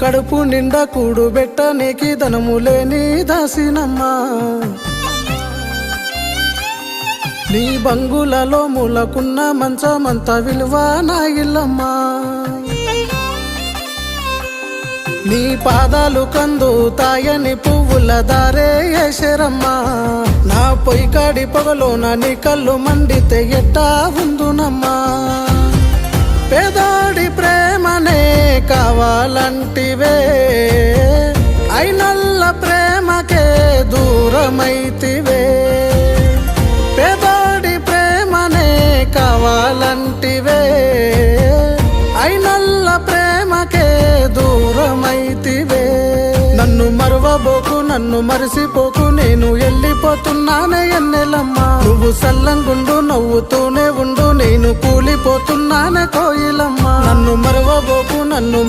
కడుపు నిండా కూడు బెట్టనికి ధనము లేని దాసినమ్మా నీ బంగులలో మూలకున్న మంచమంత విలువ నా ఇల్లమ్మా నీ పాదాలు కందుతాయని పువ్వుల దారే ఏసరమ్మా నా పొయ్యికాడి పొగలోన నీ కళ్ళు మండితే ఎట్టా ఉందునమ్మా పేదోడి ప్రేమనే కావాలంటివే అయినల్ల ప్రేమకే దూరమైతివే పేదోడి ప్రేమనే కావాలంటివే అయినల్ల ప్రేమకే దూరమైతివే నన్ను మరువబోకు నన్ను మరిసిపోకు నేను వెళ్ళిపోతున్నానే ఎన్నెలమ్మా నువ్వు సల్లంగుండు నవ్వుతూనే ఉండు నేను కూలిపోతున్నానే కోయిలమ్మా నన్ను మరువబోకు నన్ను